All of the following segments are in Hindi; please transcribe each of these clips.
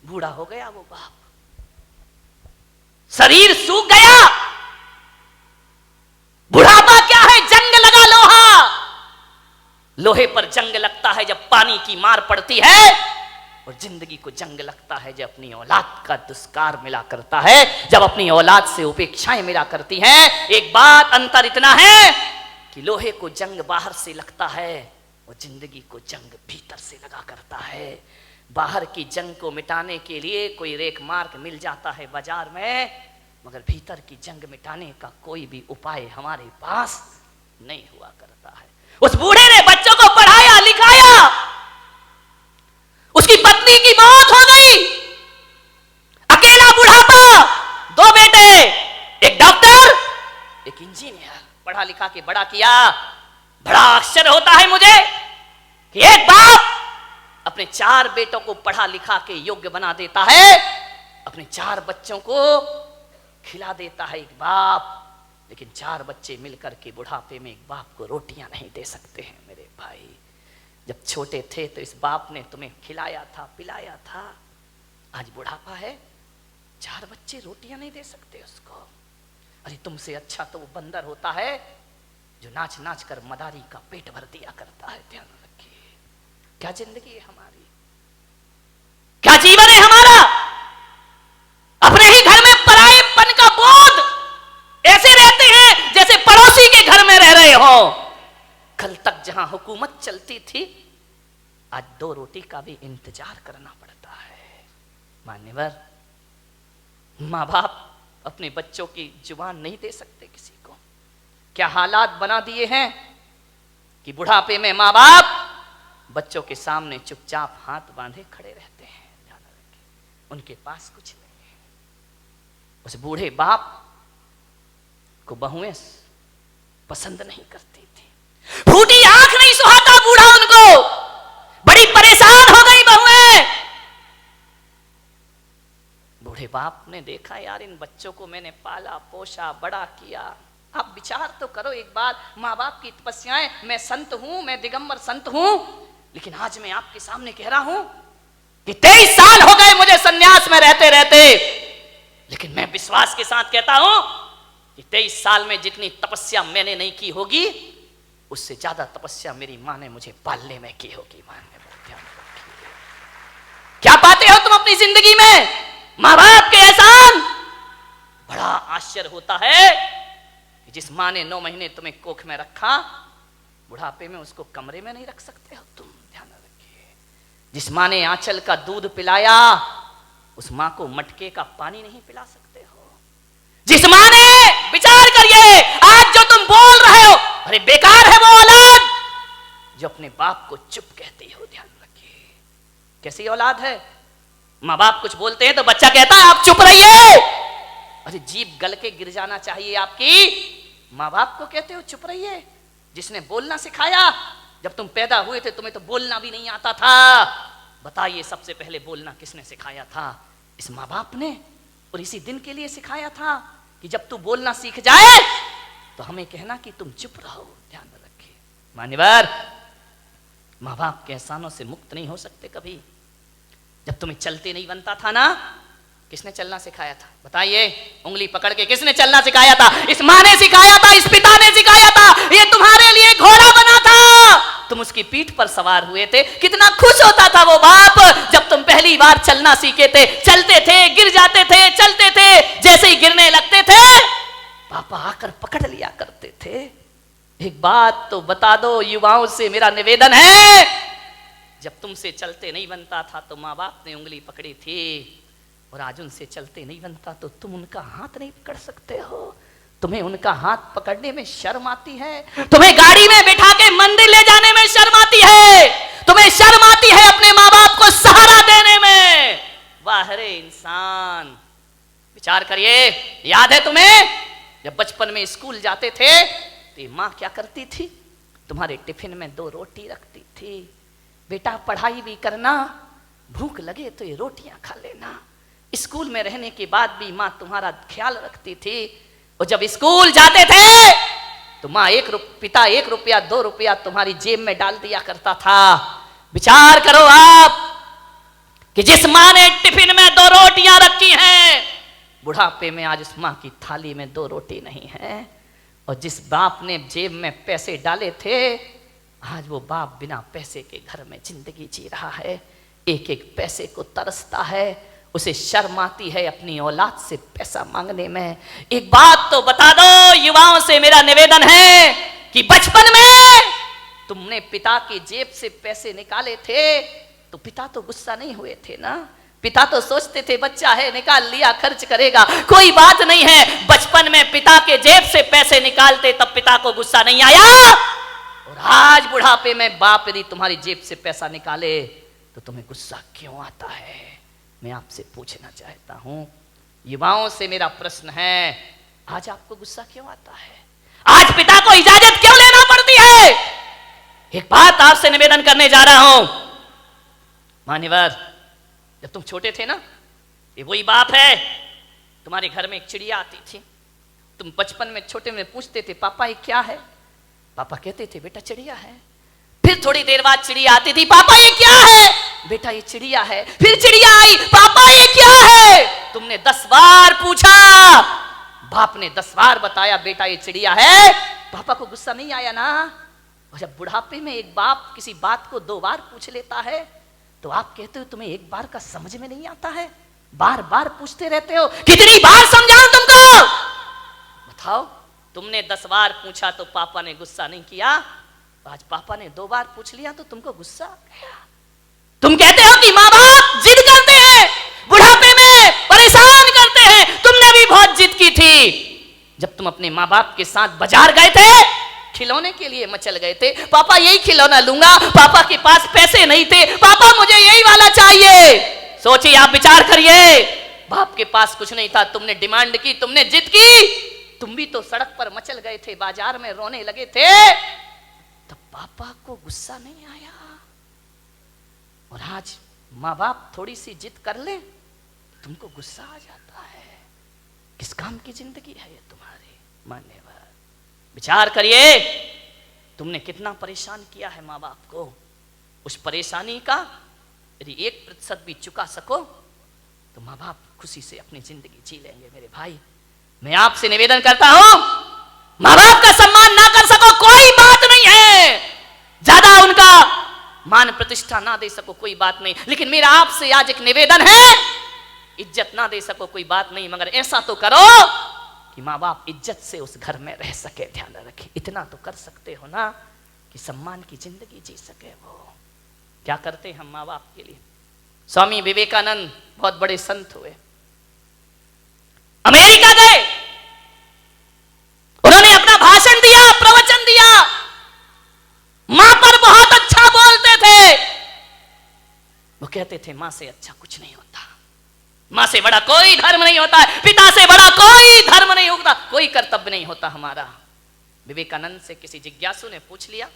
बूढ़ा हो गया वो बाप, शरीर सूख गया। बुढ़ापा क्या है? जंग लगा लोहा। लोहे पर जंग लगता है जब पानी की मार पड़ती है, और जिंदगी को जंग लगता है जब अपनी औलाद का दुष्कार मिला करता है, जब अपनी औलाद से उपेक्षाएं मिला करती हैं। एक बात अंतर इतना है कि लोहे को जंग बाहर से लगता है और जिंदगी को जंग भीतर से लगा करता है। बाहर की जंग को मिटाने के लिए कोई रेख मार्ग मिल जाता है बाजार में, मगर भीतर की जंग मिटाने का कोई भी उपाय हमारे पास नहीं हुआ करता है। उस बूढ़े ने बच्चों को पढ़ाया लिखाया, उसकी पत्नी की मौत हो गई, अकेला बुढ़ापा, दो बेटे, एक डॉक्टर एक इंजीनियर, पढ़ा लिखा के बड़ा किया। बड़ा आश्चर्य होता है मुझे कि एक बाप अपने 4 बेटों को पढ़ा लिखा के योग्य बना देता है, अपने 4 बच्चों को खिला देता है एक बाप, लेकिन 4 बच्चे मिलकर के बुढ़ापे में एक बाप को रोटियां नहीं दे सकते हैं। मेरे भाई, जब छोटे थे तो इस बाप ने तुम्हें खिलाया था, पिलाया था, आज बुढ़ापा है, 4 बच्चे रोटियां नहीं दे सकते उसको। अरे तुमसे अच्छा तो वो बंदर होता है जो नाच नाच कर मदारी का पेट भर दिया करता है। ध्यान रखिए, क्या जिंदगी है हमारी, क्या जीवन है हमारा। अपने ही घर में परायेपन का बोध, ऐसे रहते हैं जैसे पड़ोसी के घर में रह रहे हो। कल तक जहां हुकूमत चलती थी, आज 2 रोटी का भी इंतजार करना पड़ता है। मान्यवर, माँ बाप अपने बच्चों की जुबान नहीं दे सकते किसी को। क्या हालात बना दिए हैं कि बुढ़ापे में माँ बाप बच्चों के सामने चुपचाप हाथ बांधे खड़े रहते हैं। ध्यान रखें, उनके पास कुछ नहीं है। उस बूढ़े बाप को बहुएं पसंद नहीं करती थी, फूटी आंख नहीं सुहाता बूढ़ा उनको, बड़ी परेशान हो गई बहुएं। बूढ़े बाप ने देखा, यार इन बच्चों को मैंने पाला पोसा बड़ा किया, आप विचार तो करो एक बार, माँ बाप की तपस्याएं। मैं संत हूं, मैं दिगंबर संत हूं, लेकिन आज मैं आपके सामने कह रहा हूं कि 23 साल हो गए मुझे सन्यास में रहते रहते, लेकिन मैं विश्वास के साथ कहता हूं कि 23 साल में जितनी तपस्या मैंने नहीं की होगी, उससे ज्यादा तपस्या मेरी मां ने मुझे पालने में की होगी। क्या पाते हो तुम अपनी जिंदगी में? माँ बाप के एहसान। बड़ा आश्चर्य होता है कि जिस मां ने 9 महीने तुम्हें कोख में रखा, बुढ़ापे में उसको कमरे में नहीं रख सकते हो तुम। ध्यान रखिए, जिस मां ने आंचल का दूध पिलाया, उस मां को मटके का पानी नहीं पिला सकते हो। जिस मां ने, विचार करिए, आज जो तुम बोल रहे हो, अरे बेकार है वो औलाद जो अपने बाप को चुप कहती हो। ध्यान रखिए, कैसी औलाद है? माँ बाप कुछ बोलते हैं तो बच्चा कहता है आप चुप रहिए। अरे जीभ गल के गिर जाना चाहिए आपकी। माँ बाप को कहते हो चुप रहिए, जिसने बोलना सिखाया। जब तुम पैदा हुए थे तुम्हें तो बोलना भी नहीं आता था। बताइए, सबसे पहले बोलना किसने सिखाया था? इस माँ बाप ने, और इसी दिन के लिए सिखाया था कि जब तू बोलना सीख जाए तो हमें कहना कि तुम चुप रहो। ध्यान रखिए मान्यवर, माँ बाप के एहसानों से मुक्त नहीं हो सकते कभी। जब तुम्हें चलते नहीं बनता था ना, किसने चलना सिखाया था? बताइए, उंगली पकड़ के किसने चलना सिखाया था? इस माँ ने सिखाया था, इस पिता ने सिखाया था। ये तुम्हारे लिए घोड़ा बना था, तुम उसकी पीठ पर सवार हुए थे। कितना खुश होता था वो बाप जब तुम पहली बार चलना सीखे थे। चलते थे, गिर जाते थे, चलते थे, जैसे ही गिरने लगते थे पापा आकर पकड़ लिया करते थे। एक बात तो बता दो, युवाओं से मेरा निवेदन है, जब तुमसे चलते नहीं बनता था तो माँ बाप ने उंगली पकड़ी थी, और आज उनसे चलते नहीं बनता तो तुम उनका हाथ नहीं पकड़ सकते हो। तुम्हें उनका हाथ पकड़ने में शर्म आती है, तुम्हें गाड़ी में बिठा के मंदिर ले जाने में शर्म आती है, तुम्हें शर्म आती है अपने माँ बाप को सहारा देने में। वाह रे इंसान, विचार करिए। याद है तुम्हें जब बचपन में स्कूल जाते थे तो माँ क्या करती थी? तुम्हारे टिफिन में 2 रोटी रखती थी। बेटा पढ़ाई भी करना, भूख लगे तो ये रोटियां खा लेना। स्कूल में रहने के बाद भी माँ तुम्हारा ख्याल रखती थी, और जब स्कूल जाते थे तो माँ पिता 1 रुपया 2 रुपया तुम्हारी जेब में डाल दिया करता था। विचार करो आप, कि जिस माँ ने टिफिन में 2 रोटियां रखी हैं, बुढ़ापे में आज उस माँ की थाली में 2 रोटी नहीं है। और जिस बाप ने जेब में पैसे डाले थे, आज वो बाप बिना पैसे के घर में जिंदगी जी रहा है, एक एक पैसे को तरसता है, उसे शर्म आती है अपनी औलाद से पैसा मांगने में। एक बात तो बता दो, युवाओं से मेरा निवेदन है कि बचपन में तुमने पिता की जेब से पैसे निकाले थे तो पिता तो गुस्सा नहीं हुए थे ना? पिता तो सोचते थे बच्चा है, निकाल लिया, खर्च करेगा, कोई बात नहीं है। बचपन में पिता के जेब से पैसे निकालते तब पिता को गुस्सा नहीं आया। और आज बुढ़ापे में बाप यदि तुम्हारी जेब से पैसा निकाले तो तुम्हें गुस्सा क्यों आता है? मैं आपसे पूछना चाहता हूं, युवाओं से मेरा प्रश्न है, आज आपको गुस्सा क्यों आता है? आज पिता को इजाजत क्यों लेना पड़ती है? एक बात आपसे निवेदन करने जा रहा हूं, मान्यवर, जब तुम छोटे थे ना, ये वही बाप है, तुम्हारे घर में एक चिड़िया आती थी, तुम बचपन में छोटे में पूछते थे पापा ये क्या है? पापा कहते थे बेटा चिड़िया है। फिर थोड़ी देर बाद चिड़िया आती थी, पापा ये क्या है? बेटा ये चिड़िया है। फिर चिड़िया आई, पापा ये क्या है? तुमने 10 बार पूछा, बाप ने 10 बार बताया बेटा ये चिड़िया है। पापा को गुस्सा नहीं आया ना? और जब बुढ़ापे में एक बाप किसी बात को 2 बार पूछ लेता है तो आप कहते हो तुम्हें एक बार का समझ में नहीं आता है, बार बार पूछते रहते हो। कितनी बार समझाऊं तुमको? बताओ, तुमने 10 बार पूछा तो पापा ने गुस्सा नहीं किया, आज पापा ने 2 बार पूछ लिया तो तुमको गुस्सा आ गया। तुम कहते हो कि माँ बाप जिद करते हैं, बुढ़ापे में परेशान करते हैं। तुमने भी बहुत जिद की थी जब तुम अपने माँ बाप के साथ बाजार गए थे, खिलौने के लिए मचल गए थे, पापा यही खिलौना लूंगा, पापा के पास पैसे नहीं थे, पापा मुझे यही वाला चाहिए। सोचिए, आप विचार करिए, बाप के पास कुछ नहीं था, तुमने डिमांड की, तुमने जिद की, तुम भी तो सड़क पर मचल गए थे, बाजार में रोने लगे थे, तब पापा को गुस्सा नहीं आया। और आज माँ बाप थोड़ी सी जिद कर ले, तुमको गुस्सा आ जाता है। किस काम की जिंदगी है ये तुम्हारी? मान्यवर, विचार करिए, तुमने कितना परेशान किया है माँ बाप को। उस परेशानी का यदि 1% भी चुका सको तो माँ बाप खुशी से अपनी जिंदगी जी लेंगे। मेरे भाई, मैं आपसे निवेदन करता हूं, माँ बाप का सम्मान ना कर सको कोई बात नहीं है, ज्यादा उनका मान प्रतिष्ठा ना दे सको कोई बात नहीं, लेकिन मेरा आपसे आज एक निवेदन है, इज्जत ना दे सको कोई बात नहीं, मगर ऐसा तो करो कि माँ बाप इज्जत से उस घर में रह सके, ध्यान रखे। इतना तो कर सकते हो ना कि सम्मान की जिंदगी जी सके। वो क्या करते हम माँ बाप के लिए? स्वामी विवेकानंद बहुत बड़े संत हुए, अमेरिका गए, उन्होंने अपना भाषण दिया, प्रवचन दिया, मां पर बहुत अच्छा बोलते थे। वो कहते थे मां से अच्छा कुछ नहीं होता, मां से बड़ा कोई धर्म नहीं होता है, पिता से बड़ा कोई धर्म नहीं होता, कोई कर्तव्य नहीं होता हमारा। विवेकानंद से किसी जिज्ञासु ने पूछ लिया,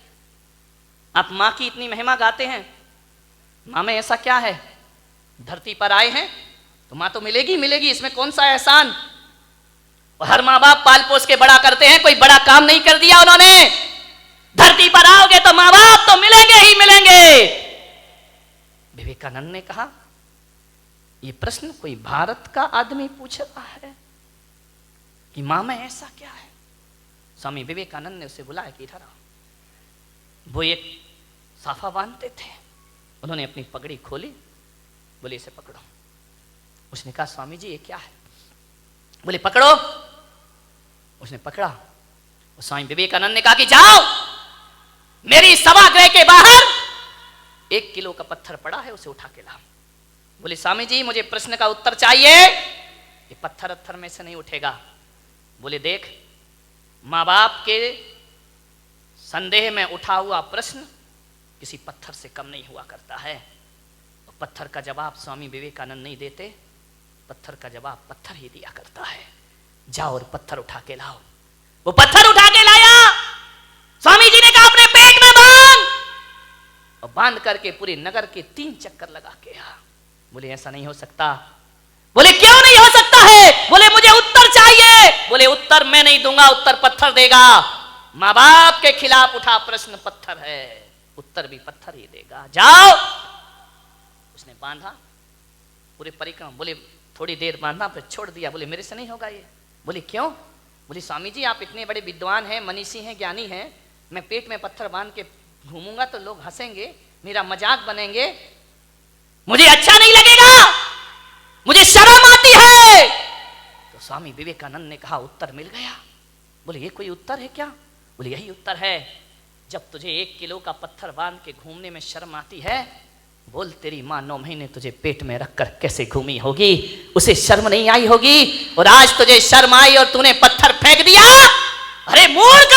आप मां की इतनी महिमा गाते हैं, मां में ऐसा क्या है? धरती पर आए हैं तो मां तो मिलेगी मिलेगी, इसमें कौन सा एहसान? और हर मां बाप पाल पोस के बड़ा करते हैं, कोई बड़ा काम नहीं कर दिया उन्होंने। धरती पर आओगे तो मां बाप तो मिलेंगे ही मिलेंगे। विवेकानंद ने कहा, यह प्रश्न कोई भारत का आदमी पूछ रहा है कि मां में ऐसा क्या है? स्वामी विवेकानंद ने उसे बुलाया कि इधर आओ। वो एक साफा बांधते थे, उन्होंने अपनी पगड़ी खोली, बोले इसे पकड़ो। उसने कहा स्वामी जी ये क्या है? बोले पकड़ो। उसने पकड़ा। स्वामी विवेकानंद ने कहा कि जाओ मेरी सभागृह के बाहर 1 किलो का पत्थर पड़ा है, उसे उठा के लाओ। बोले स्वामी जी मुझे प्रश्न का उत्तर चाहिए। ये पत्थर में से नहीं उठेगा। बोले देख, माँ बाप के संदेह में उठा हुआ प्रश्न किसी पत्थर से कम नहीं हुआ करता है। और पत्थर का जवाब स्वामी विवेकानंद नहीं देते, पत्थर का जवाब पत्थर ही दिया करता है। जाओ और पत्थर उठा के लाओ। वो पत्थर उठा के लाया। स्वामी जी ने कहा अपने पेट में बांध, और बांध करके पूरे नगर के 3 चक्कर लगा के आ। बोले ऐसा नहीं हो सकता। बोले क्यों नहीं हो सकता है? बोले मुझे उत्तर चाहिए। बोले उत्तर मैं नहीं दूंगा, उत्तर पत्थर देगा। माँ बाप के खिलाफ उठा प्रश्न पत्थर है, उत्तर भी पत्थर ही देगा। जाओ। उसने बांधा, पूरे परिक्रमा। बोले थोड़ी देर बांधा फिर छोड़ दिया। बोले मेरे से नहीं होगा ये। बोले क्यों? बोले स्वामी जी आप इतने बड़े विद्वान हैं, मनीषी हैं, ज्ञानी हैं, मैं पेट में पत्थर बांध के घूमूंगा तो लोग हंसेंगे, मेरा मजाक बनेंगे, मुझे अच्छा नहीं लगेगा, मुझे शर्म आती है। तो स्वामी विवेकानंद ने कहा उत्तर मिल गया। बोले ये कोई उत्तर है क्या? बोले यही उत्तर है। जब तुझे 1 किलो का पत्थर बांध के घूमने में शर्म आती है, बोल तेरी माँ 9 महीने तुझे पेट में रखकर कैसे घूमी होगी, उसे शर्म नहीं आई होगी। और आज तुझे शर्म आई और तूने पत्थर फेंक दिया। अरे मूर्ख,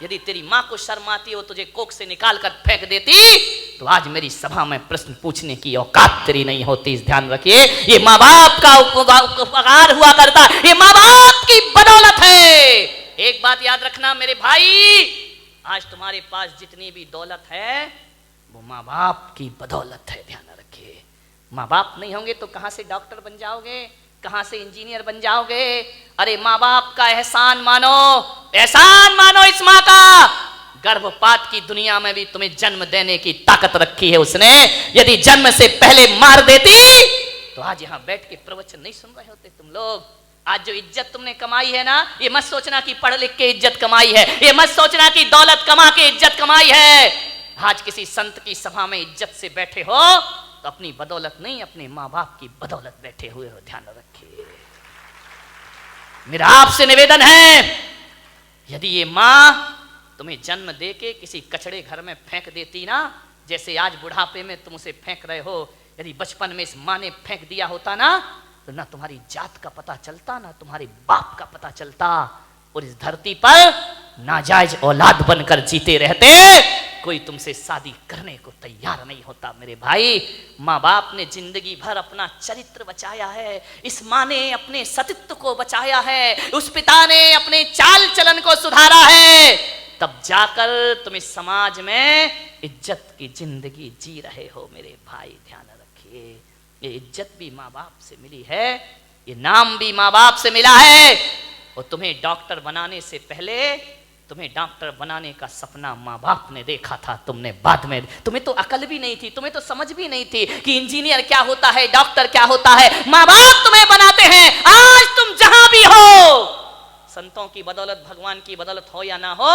यदि तेरी माँ को शर्म आती हो तुझे कोख से निकाल कर फेंक देती तो आज मेरी सभा में प्रश्न पूछने की औकात तेरी नहीं होती। ध्यान रखिए, ये माँ बाप का उपकार हुआ करता, ये माँ बाप की बदौलत है। एक बात याद रखना मेरे भाई, आज तुम्हारे पास जितनी भी दौलत है वो माँ बाप की बदौलत है। ध्यान रखिए, माँ बाप नहीं होंगे तो कहां से डॉक्टर बन जाओगे, कहां से इंजीनियर बन जाओगे? अरे माँ बाप का एहसान मानो, एहसान मानो इस माँ का। गर्भपात की दुनिया में भी तुम्हें जन्म देने की ताकत रखी है उसने। यदि जन्म से पहले मार देती तो आज यहां बैठ के प्रवचन नहीं सुन रहे होते तुम लोग। आज जो इज्जत तुमने कमाई है ना, ये मत सोचना कि पढ़ लिख के इज्जत कमाई है, ये मत सोचना कि दौलत कमा के इज्जत कमाई है। आज किसी संत की सभा में इज्जत से बैठे हो तो अपनी बदौलत नहीं, अपने माँ बाप की बदौलत बैठे हुए हो। ध्यान रखिए, मेरा आपसे निवेदन है, यदि ये माँ तुम्हें जन्म दे के किसी कचड़े घर में फेंक देती ना, जैसे आज बुढ़ापे में तुम उसे फेंक रहे हो, यदि बचपन में इस माँ ने फेंक दिया होता ना तो ना तुम्हारी जात का पता चलता, ना तुम्हारे बाप का पता चलता, और इस धरती पर नाजायज औलाद बनकर जीते रहते। कोई तुमसे शादी करने को तैयार नहीं होता मेरे भाई। माँ बाप ने जिंदगी भर अपना चरित्र बचाया है, इस माँ ने अपने सतीत्व को बचाया है, उस पिता ने अपने चाल चलन को सुधारा है, तब जाकर तुम इस समाज में इज्जत की जिंदगी जी रहे हो मेरे भाई। ध्यान रखिए, ये इज्जत भी माँ बाप से मिली है, ये नाम भी माँ बाप से मिला है। और तुम्हें डॉक्टर बनाने से पहले तुम्हें डॉक्टर बनाने का सपना माँ बाप ने देखा था, तुमने बाद में, तुम्हें तो अकल भी नहीं थी, तुम्हें तो समझ भी नहीं थी कि इंजीनियर क्या होता है, डॉक्टर क्या होता है। माँ बाप तुम्हें बनाते हैं। आज तुम जहां भी हो, संतों की बदौलत, भगवान की बदौलत हो या ना हो,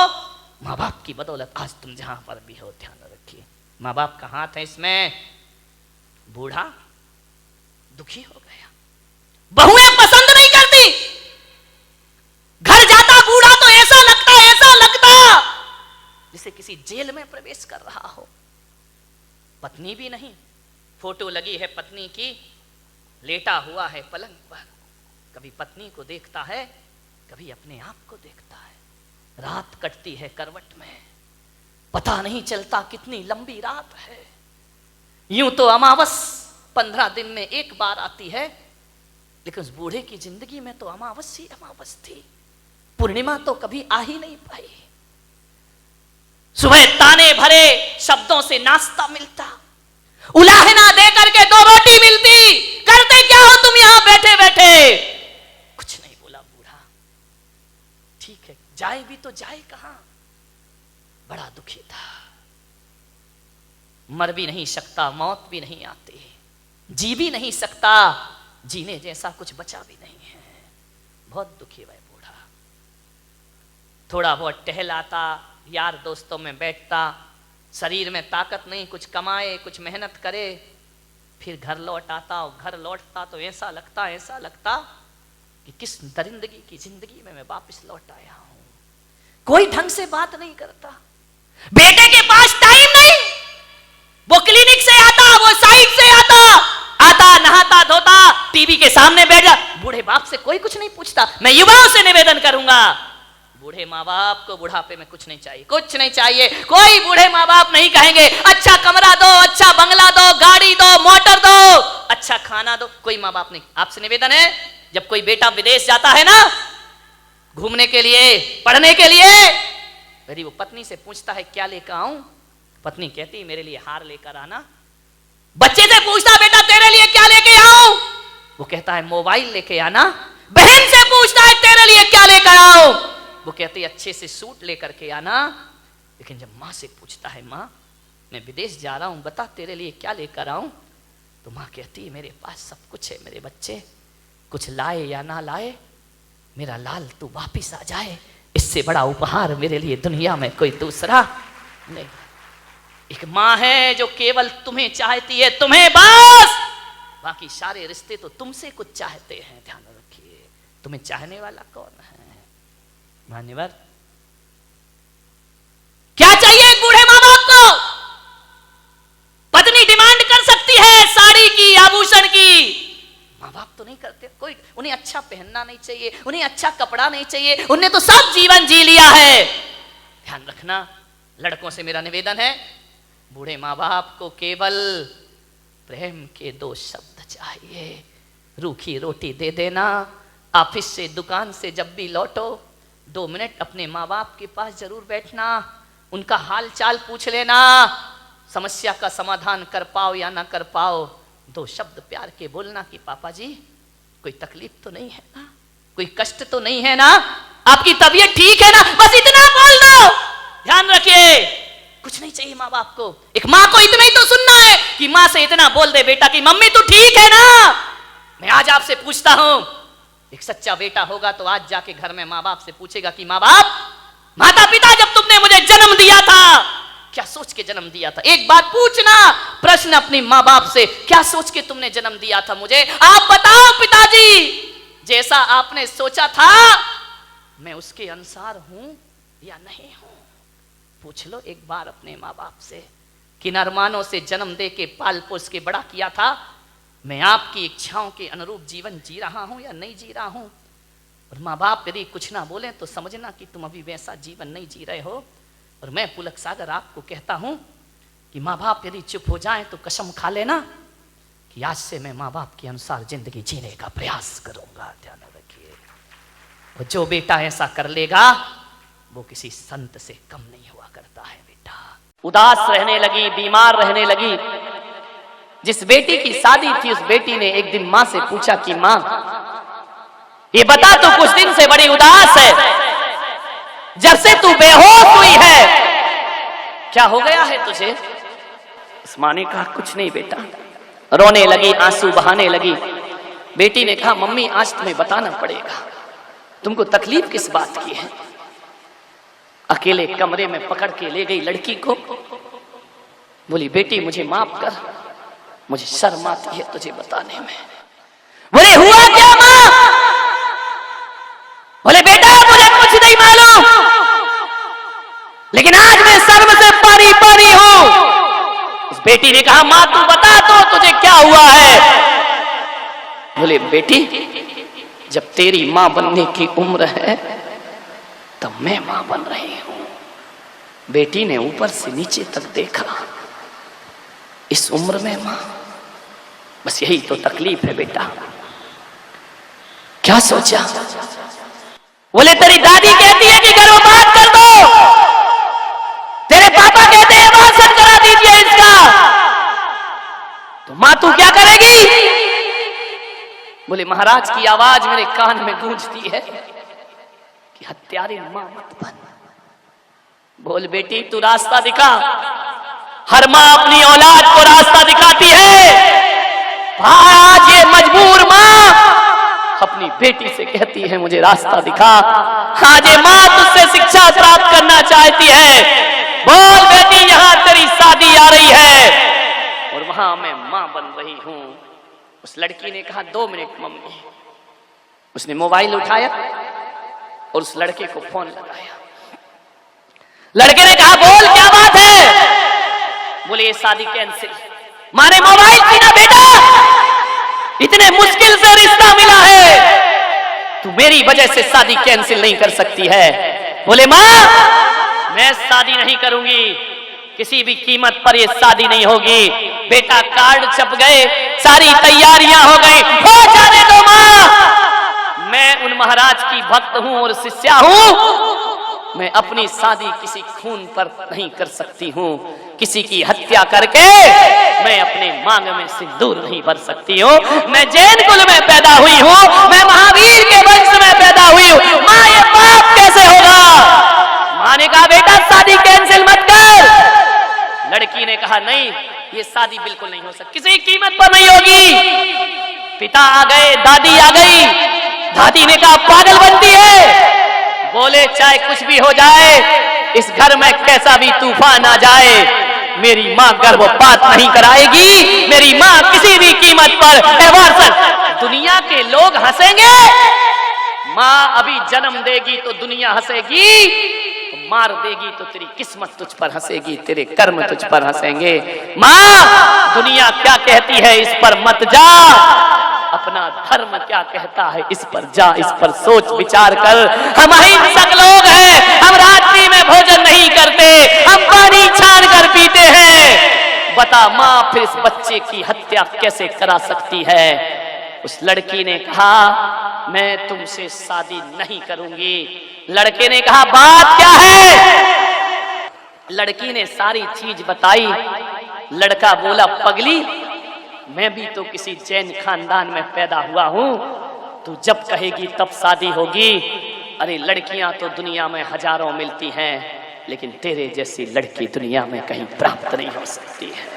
माँ बाप की बदौलत आज तुम जहां पर भी हो। ध्यान रखिए, माँ बाप का हाथ है इसमें। बूढ़ा दुखी हो गया, बहुएं पसंद नहीं करती, घर जाता बूढ़ा तो ऐसा लगता जैसे किसी जेल में प्रवेश कर रहा हो। पत्नी भी नहीं, फोटो लगी है पत्नी की, लेटा हुआ है पलंग पर, कभी पत्नी को देखता है, कभी अपने आप को देखता है। रात कटती है करवट में, पता नहीं चलता कितनी लंबी रात है। यूं तो अमावस 15 दिन में एक बार आती है, लेकिन उस बूढ़े की जिंदगी में तो अमावस ही अमावस थी, पूर्णिमा तो कभी आ ही नहीं पाई। सुबह ताने भरे शब्दों से नाश्ता मिलता, उलाहना दे करके 2 रोटी मिलती, करते क्या हो तुम यहां बैठे बैठे? कुछ नहीं बोला बूढ़ा। ठीक है, जाए भी तो जाए कहां? बड़ा दुखी था, मर भी नहीं सकता, मौत भी नहीं आती, जी भी नहीं सकता, जीने जैसा कुछ बचा भी नहीं है। बहुत दुखी है बूढ़ा। थोड़ा बहुत टहलाता, यार दोस्तों में बैठता, शरीर में ताकत नहीं, कुछ कमाए, कुछ मेहनत करे, फिर घर लौट आता। और घर लौटता तो ऐसा लगता कि किस दरिंदगी की जिंदगी में मैं वापस लौट आया हूं। कोई ढंग से बात नहीं करता, बेटे के पास टाइम नहीं, वो क्लिनिक से आता, वो साइड से आता, नहाता धोता, टीवी के सामने बैठ जा। बूढ़े बाप से कोई कुछ नहीं पूछता। मैं युवाओं से निवेदन करूंगा, बूढ़े माँ बाप को बुढ़ापे में कुछ नहीं चाहिए, कुछ नहीं चाहिए। कोई बूढ़े माँ बाप नहीं कहेंगे अच्छा कमरा दो, अच्छा बंगला दो, गाड़ी दो, मोटर दो, अच्छा खाना दो, कोई माँ बाप नहीं। आपसे निवेदन है, जब कोई बेटा विदेश जाता है ना घूमने के लिए, पढ़ने के लिए, यदि वो पत्नी से पूछता है क्या लेकर आऊं, पत्नी कहती मेरे लिए हार लेकर आना। बच्चे से पूछता बेटा तेरे लिए क्या लेके आऊं, वो कहता है मोबाइल लेके आना। बहन से पूछता है तेरे लिए क्या लेकर आऊं, वो कहती अच्छे से सूट लेकर के आना। लेकिन जब माँ से पूछता है माँ मैं विदेश जा रहा हूं, बता तेरे लिए क्या लेकर आऊं, तो तो माँ कहती है मेरे पास सब कुछ है मेरे बच्चे, कुछ लाए या ना लाए, मेरा लाल तू वापिस आ जाए, इससे बड़ा उपहार मेरे लिए दुनिया में कोई दूसरा नहीं। एक माँ है जो केवल तुम्हें चाहती है, तुम्हें बस, बाकी सारे रिश्ते तो तुमसे कुछ चाहते हैं। ध्यान रखिए, तुम्हें चाहने वाला कौन है? मान्यवर, क्या चाहिए एक बूढ़े माँ बाप को? पत्नी डिमांड कर सकती है साड़ी की, आभूषण की, माँ बाप तो नहीं करते। कोई उन्हें अच्छा पहनना नहीं चाहिए, उन्हें अच्छा कपड़ा नहीं चाहिए, उन्हें तो सब जीवन जी लिया है। ध्यान रखना, लड़कों से मेरा निवेदन है, बूढ़े माँ बाप को केवल प्रेम के 2 शब्द चाहिए। रूखी रोटी दे देना, ऑफिस से दुकान से जब भी लौटो 2 मिनट अपने माँ बाप के पास जरूर बैठना, उनका हाल चाल पूछ लेना, समस्या का समाधान कर पाओ या ना कर पाओ 2 शब्द प्यार के बोलना कि पापा जी कोई तकलीफ तो नहीं है ना, कोई कष्ट तो नहीं है ना, आपकी तबीयत ठीक है ना, बस इतना बोल दो। ध्यान रखिए, कुछ नहीं चाहिए माँ बाप को। एक माँ को इतना ही तो सुनना है कि माँ से इतना बोल दे बेटा कि मम्मी तू ठीक है ना। मैं आज आपसे पूछता हूं, एक सच्चा बेटा होगा तो आज जाके घर में माँ बाप से पूछेगा कि माँ बाप, माता पिता जब तुमने मुझे जन्म दिया था क्या सोच के जन्म दिया था? एक बात पूछना प्रश्न अपनी माँ बाप से, क्या सोच के तुमने जन्म दिया था मुझे? आप बताओ पिताजी, जैसा आपने सोचा था मैं उसके अनुसार हूं या नहीं हूं? पूछ लो एक बार अपने माँ बाप से, किन अरमानों से जन्म दे के पाल पोस के बड़ा किया था, मैं आपकी इच्छाओं के अनुरूप जीवन जी रहा हूं या नहीं जी रहा हूं? और माँ बाप यदि कुछ ना बोले तो समझना कि तुम अभी वैसा जीवन नहीं जी रहे हो। और मैं पुलक सागर आपको कहता हूं कि माँ बाप यदि चुप हो जाएं तो कसम खा लेना कि आज से मैं माँ बाप के अनुसार जिंदगी जीने का प्रयास करूंगा। ध्यान रखिए, और जो बेटा ऐसा कर लेगा वो किसी संत से कम नहीं हुआ करता है। बेटा उदास रहने लगी, बीमार रहने लगी। जिस बेटी की शादी थी उस बेटी ने एक दिन माँ से पूछा कि माँ ये बता, तू कुछ दिन से बड़ी उदास है, जब से तू बेहोश हुई है क्या हो गया है तुझे? उस माँ ने कहा कुछ नहीं बेटा। रोने लगी, आंसू बहाने लगी। बेटी ने कहा मम्मी आज तुम्हें बताना पड़ेगा, तुमको तकलीफ किस बात की है? अकेले कमरे में पकड़ के ले गई लड़की को, बोली बेटी मुझे माफ कर, मुझे शर्म आती है तुझे बताने में। बोले हुआ क्या माँ? बोले बेटा मुझे कुछ नहीं मालूम, लेकिन आज मैं शर्म से पारी पारी हूं। उस बेटी ने कहा माँ तू बता तो तुझे क्या हुआ है? बोले बेटी जब तेरी माँ बनने की उम्र है तब मैं मां बन रही हूं। बेटी ने ऊपर से नीचे तक देखा, इस उम्र में मां, बस यही तो तकलीफ है बेटा। क्या सोचा? बोले तेरी दादी कहती है कि गर्भपात कर दो, तेरे पापा कहते हैं अबॉर्शन करा दीजिए इसका, तो मां तू क्या करेगी? बोले महाराज की आवाज मेरे कान में गूंजती है कि हत्यारे मां मत बन। बोल बेटी तू रास्ता दिखा। हर मां अपनी औलाद को रास्ता दिखाती है। आज ये मजबूर मां अपनी बेटी से कहती है मुझे रास्ता दिखा। आज ये मां तुझसे शिक्षा प्राप्त करना चाहती है। बोल बेटी यहां तेरी शादी आ रही है और वहां मैं मां बन रही हूं। उस लड़की ने कहा 2 मिनट मम्मी। उसने मोबाइल उठाया और उस लड़के को फोन लगाया। लड़के ने कहा बोल क्या बात है? बोले ये शादी कैंसिल। मारे मोबाइल छीना बेटा, इतने मुश्किल से रिश्ता मिला है, तू मेरी वजह से शादी कैंसिल नहीं कर सकती है। बोले मां मैं शादी नहीं करूंगी, किसी भी कीमत पर ये शादी नहीं होगी। बेटा कार्ड छप गए, सारी तैयारियां हो गई, हो जाने दो मां। मैं उन महाराज की भक्त हूं और शिष्या हूं। मैं अपनी शादी किसी खून पर नहीं कर सकती हूं। किसी की हत्या करके मैं अपने मांग में सिंदूर नहीं भर सकती हूँ। मैं जैन कुल में पैदा हुई हूँ, मैं महावीर के वंश में पैदा हुई हूँ। माँ ये पाप कैसे होगा? माँ ने कहा बेटा शादी कैंसिल मत कर। लड़की ने कहा नहीं ये शादी बिल्कुल नहीं हो सकती, किसी कीमत पर नहीं होगी। पिता आ गए, दादी आ गई, दादी ने कहा पागल बनती है, बोले चाहे कुछ भी हो जाए, इस घर में कैसा भी तूफान आ जाए, मेरी माँ गर्भपात नहीं कराएगी, मेरी माँ किसी भी कीमत पर एवर्सन। दुनिया के लोग हंसेंगे, माँ अभी जन्म देगी तो दुनिया हंसेगी, मार देगी तो तेरी किस्मत तुझ पर हंसेगी, तेरे कर्म तुझ पर हंसेंगे। माँ दुनिया क्या कहती है इस पर मत जा, अपना धर्म क्या कहता है इस पर जा, इस पर सोच विचार कर। हम अहिंसक लोग हैं, हम रात्रि में भोजन नहीं करते, हम पानी छान कर पीते हैं। बता माँ फिर इस बच्चे की हत्या कैसे करा सकती है? उस लड़की ने कहा मैं तुमसे शादी नहीं करूंगी। लड़के ने कहा बात क्या है? लड़की ने सारी चीज बताई। लड़का बोला पगली, मैं भी तो किसी जैन खानदान में पैदा हुआ हूं, तू जब कहेगी तब शादी होगी। अरे लड़कियां तो दुनिया में हजारों मिलती हैं, लेकिन तेरे जैसी लड़की दुनिया में कहीं प्राप्त नहीं हो सकती है।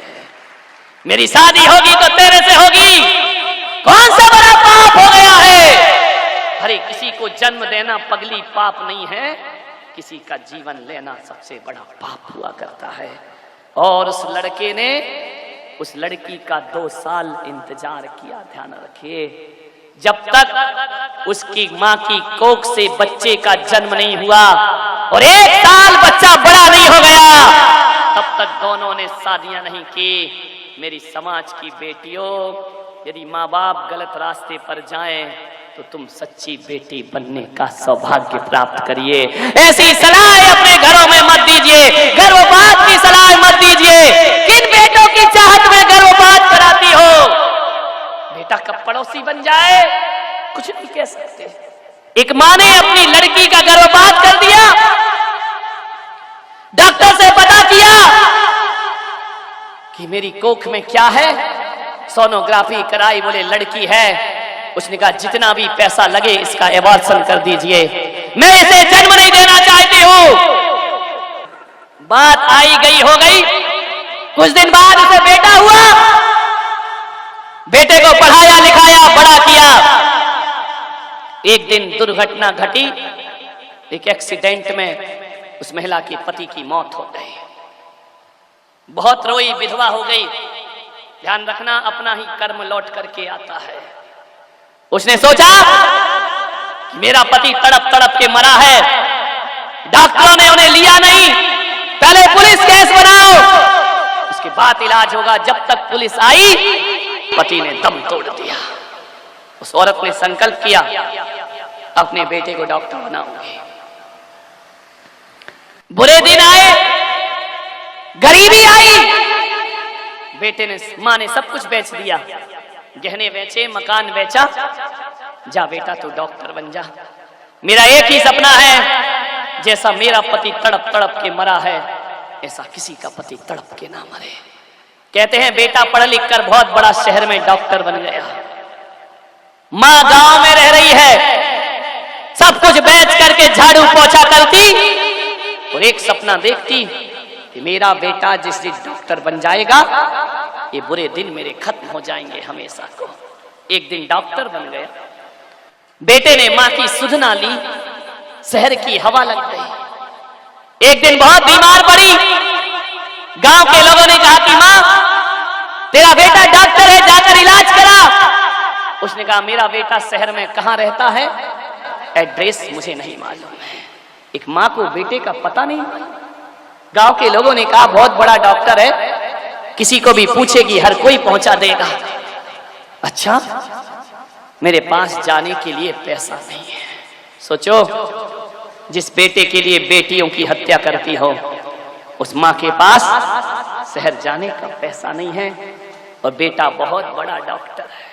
मेरी शादी होगी तो तेरे से होगी। कौन सा बड़ा पाप हो गया है? अरे किसी को जन्म देना पगली पाप नहीं है, किसी का जीवन लेना सबसे बड़ा पाप हुआ करता है। और उस लड़के ने उस लड़की का 2 साल इंतजार किया। ध्यान रखिए, जब तक उसकी माँ की कोख से बच्चे का जन्म नहीं हुआ और 1 साल बच्चा बड़ा नहीं हो गया, तब तक दोनों ने शादियां नहीं की। मेरी समाज की बेटियों, यदि माँ बाप गलत रास्ते पर जाएं तो तुम सच्ची बेटी बनने का सौभाग्य प्राप्त करिए। ऐसी सलाह अपने घरों में मत दीजिए, गर्भपात की सलाह मत दीजिए। किन बेटों की चाहत में गर्भपात कराती हो? बेटा कब पड़ोसी बन जाए कुछ नहीं कह सकते। एक माँ ने अपनी लड़की का गर्भपात कर दिया, डॉक्टर से पता किया कि मेरी कोख में क्या है, सोनोग्राफी कराई, बोले लड़की है। उसने कहा जितना भी पैसा लगे इसका एबॉर्शन कर दीजिए, मैं इसे जन्म नहीं देना चाहती हूं। बात आई गई हो गई। कुछ दिन बाद उसे बेटा हुआ, बेटे को पढ़ाया लिखाया बड़ा किया। एक दिन दुर्घटना घटी, एक एक्सीडेंट में उस महिला के पति की मौत हो गई। बहुत रोई, विधवा हो गई। ध्यान रखना, अपना ही कर्म लौट करके आता है। उसने सोचा मेरा पति तड़प तड़प के मरा है, डॉक्टरों ने उन्हें लिया नहीं, पहले पुलिस केस बनाओ, उसके बाद इलाज होगा। जब तक पुलिस आई, पति ने दम तोड़ दिया। उस औरत ने संकल्प किया अपने बेटे को डॉक्टर बनाऊंगी। बुरे दिन आए, गरीबी आई, बेटे ने, मां ने सब कुछ बेच दिया, गहने बेचे, मकान बेचा। जा बेटा तू डॉक्टर बन जा, मेरा एक ही सपना है, जैसा मेरा पति तड़प तड़प के मरा है ऐसा किसी का पति तड़प के ना मरे। कहते हैं बेटा पढ़ लिख कर बहुत बड़ा शहर में डॉक्टर बन गया। मां गांव में रह रही है, सब कुछ बेच करके झाड़ू पोछा करती और एक सपना देखती कि मेरा बेटा जिस दिन डॉक्टर बन जाएगा ये बुरे दिन मेरे खत्म हो जाएंगे हमेशा को। एक दिन डॉक्टर बन गया। बेटे ने मां की सुध ना ली, शहर की हवा लग गई। एक दिन बहुत बीमार पड़ी। गांव के लोगों ने कहा कि मां तेरा बेटा डॉक्टर है, जाकर इलाज करा। उसने कहा मेरा बेटा शहर में कहां रहता है, एड्रेस मुझे नहीं मालूम है। एक मां को बेटे का पता नहीं। गांव के लोगों ने कहा बहुत बड़ा डॉक्टर है, किसी को भी पूछेगी हर कोई पहुंचा देगा। अच्छा, मेरे पास जाने के लिए पैसा नहीं है। सोचो, जिस बेटे के लिए बेटियों की हत्या करती हो, उस मां के पास शहर जाने का पैसा नहीं है और बेटा बहुत बड़ा डॉक्टर है।